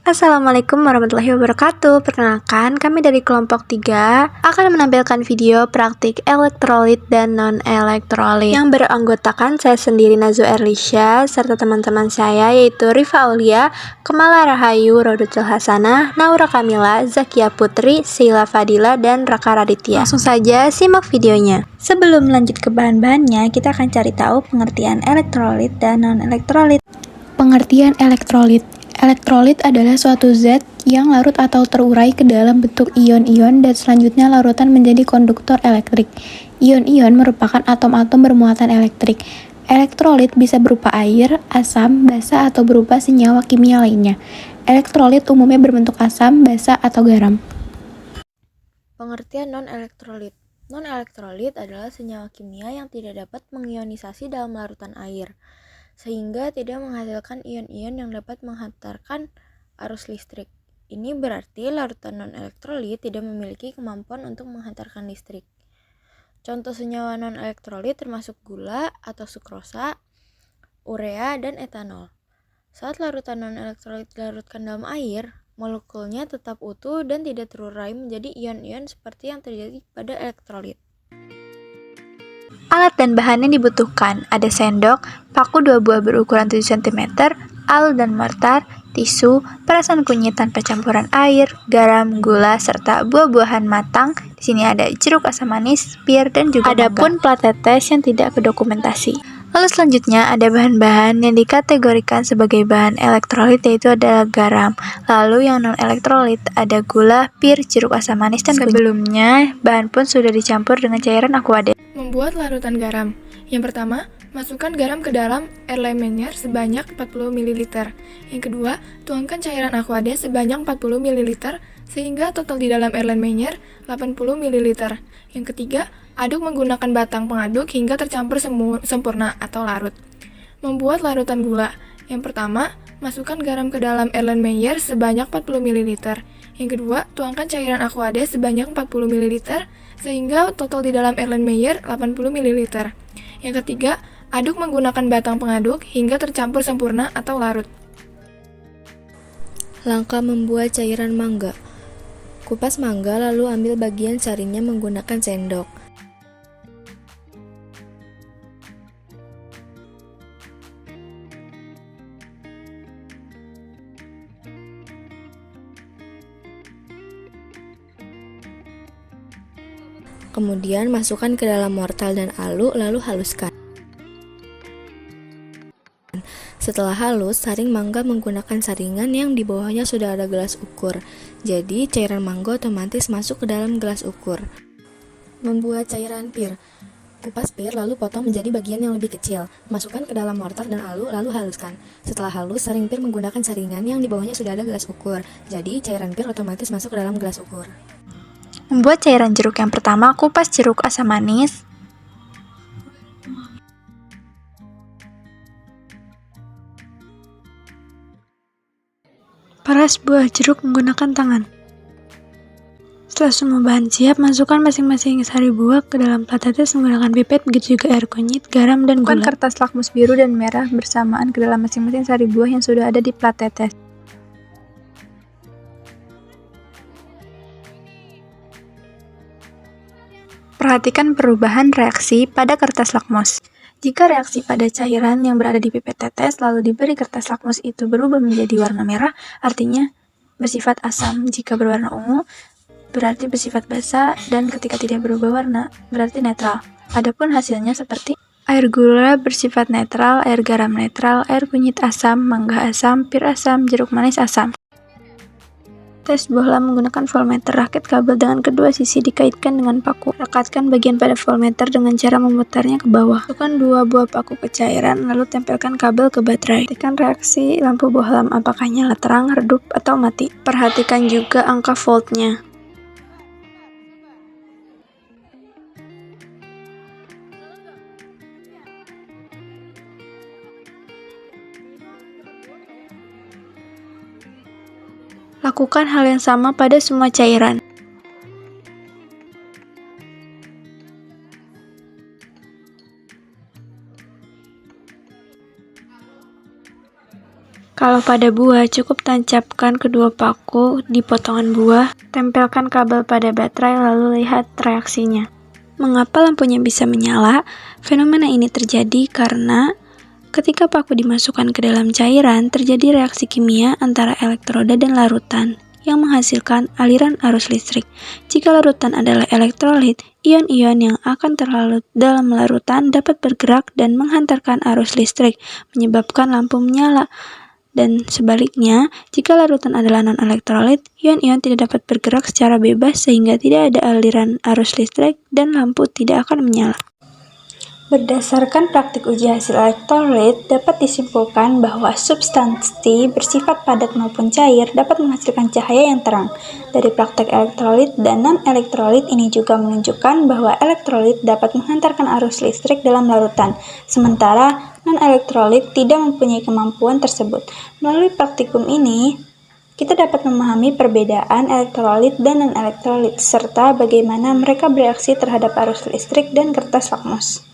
Assalamualaikum warahmatullahi wabarakatuh. Perkenalkan, kami dari kelompok 3 akan menampilkan video praktik elektrolit dan non-elektrolit yang beranggotakan saya sendiri Nazwa Erlisya serta teman-teman saya yaitu Rifa Aulia, Kemala Rahayu, Rodatul Hasanah, Naura Kamila, Zakia Putri, Sheila Fadila, dan Raka Raditya. Langsung saja simak videonya. Sebelum lanjut ke bahan-bahannya, kita akan cari tahu pengertian elektrolit dan non-elektrolit. Pengertian elektrolit. Elektrolit adalah suatu zat yang larut atau terurai ke dalam bentuk ion-ion dan selanjutnya larutan menjadi konduktor elektrik. Ion-ion merupakan atom-atom bermuatan elektrik. Elektrolit bisa berupa air, asam, basa, atau berupa senyawa kimia lainnya. Elektrolit umumnya berbentuk asam, basa, atau garam. Pengertian non-elektrolit. Non-elektrolit adalah senyawa kimia yang tidak dapat mengionisasi dalam larutan air, sehingga tidak menghasilkan ion-ion yang dapat menghantarkan arus listrik. Ini berarti larutan non-elektrolit tidak memiliki kemampuan untuk menghantarkan listrik. Contoh senyawa non-elektrolit termasuk gula atau sukrosa, urea, dan etanol. Saat larutan non-elektrolit dilarutkan dalam air, molekulnya tetap utuh dan tidak terurai menjadi ion-ion seperti yang terjadi pada elektrolit. Alat dan bahan yang dibutuhkan ada sendok, paku 2 buah berukuran 7 cm, alu dan mortar, tisu, perasan kunyit tanpa campuran air, garam, gula, serta buah-buahan matang. Di sini ada jeruk asam manis, pir, dan juga adapun plat tetes yang tidak kedokumentasi. Lalu selanjutnya ada bahan-bahan yang dikategorikan sebagai bahan elektrolit yaitu adalah garam. Lalu yang non-elektrolit ada gula, pir, jeruk asam manis, dan kunyit. Sebelumnya, bahan pun sudah dicampur dengan cairan aqua. Membuat larutan garam. Yang pertama, masukkan garam ke dalam airline menyer sebanyak 40 ml. Yang kedua, tuangkan cairan aqua sebanyak 40 ml sehingga total di dalam airline menyer 80 ml. Yang ketiga, aduk menggunakan batang pengaduk hingga tercampur sempurna atau larut. Membuat larutan gula. Yang pertama, masukkan garam ke dalam airline menyer sebanyak 40 ml. Yang kedua, tuangkan cairan aqua sebanyak 40 ml sehingga total di dalam airline menyer 80 ml. Yang ketiga, aduk menggunakan batang pengaduk hingga tercampur sempurna atau larut. Langkah membuat cairan mangga. Kupas mangga lalu ambil bagian sarinya menggunakan sendok. Kemudian masukkan ke dalam mortar dan alu lalu haluskan. Setelah halus, saring mangga menggunakan saringan yang di bawahnya sudah ada gelas ukur. Jadi, cairan mangga otomatis masuk ke dalam gelas ukur. Membuat cairan pir. Kupas pir lalu potong menjadi bagian yang lebih kecil. Masukkan ke dalam mortar dan alu lalu haluskan. Setelah halus, saring pir menggunakan saringan yang di bawahnya sudah ada gelas ukur. Jadi, cairan pir otomatis masuk ke dalam gelas ukur. Membuat cairan jeruk yang pertama, kupas jeruk asam manis. Peras buah jeruk menggunakan tangan. Setelah semua bahan siap, masukkan masing-masing sari buah ke dalam plat tetes menggunakan pipet, begitu juga air kunyit, garam, dan gula. Kertas lakmus biru dan merah bersamaan ke dalam masing-masing sari buah yang sudah ada di plat tetes. Perhatikan perubahan reaksi pada kertas lakmus. Jika reaksi pada cairan yang berada di pipet tetes lalu diberi kertas lakmus itu berubah menjadi warna merah, artinya bersifat asam. Jika berwarna ungu, berarti bersifat basa, dan ketika tidak berubah warna, berarti netral. Adapun hasilnya seperti air gula bersifat netral, air garam netral, air kunyit asam, mangga asam, pir asam, jeruk manis asam. Tes bohlam menggunakan voltmeter. Rakit kabel dengan kedua sisi dikaitkan dengan paku. Rekatkan bagian pada voltmeter dengan cara memutarnya ke bawah. Masukkan 2 buah paku ke cairan, lalu tempelkan kabel ke baterai. Perhatikan reaksi lampu bohlam, apakah nyala terang, redup, atau mati. Perhatikan juga angka voltnya. Lakukan hal yang sama pada semua cairan. Kalau pada buah, cukup tancapkan kedua paku di potongan buah, tempelkan kabel pada baterai lalu lihat reaksinya. Mengapa lampunya bisa menyala? Fenomena ini terjadi karena ketika paku dimasukkan ke dalam cairan, terjadi reaksi kimia antara elektroda dan larutan yang menghasilkan aliran arus listrik. Jika larutan adalah elektrolit, ion-ion yang akan terlarut dalam larutan dapat bergerak dan menghantarkan arus listrik, menyebabkan lampu menyala. Dan sebaliknya, jika larutan adalah non-elektrolit, ion-ion tidak dapat bergerak secara bebas sehingga tidak ada aliran arus listrik dan lampu tidak akan menyala. Berdasarkan praktik uji hasil elektrolit, dapat disimpulkan bahwa substansi bersifat padat maupun cair dapat menghasilkan cahaya yang terang. Dari praktek elektrolit dan non-elektrolit ini juga menunjukkan bahwa elektrolit dapat menghantarkan arus listrik dalam larutan, sementara non-elektrolit tidak mempunyai kemampuan tersebut. Melalui praktikum ini, kita dapat memahami perbedaan elektrolit dan non-elektrolit, serta bagaimana mereka bereaksi terhadap arus listrik dan kertas lakmus.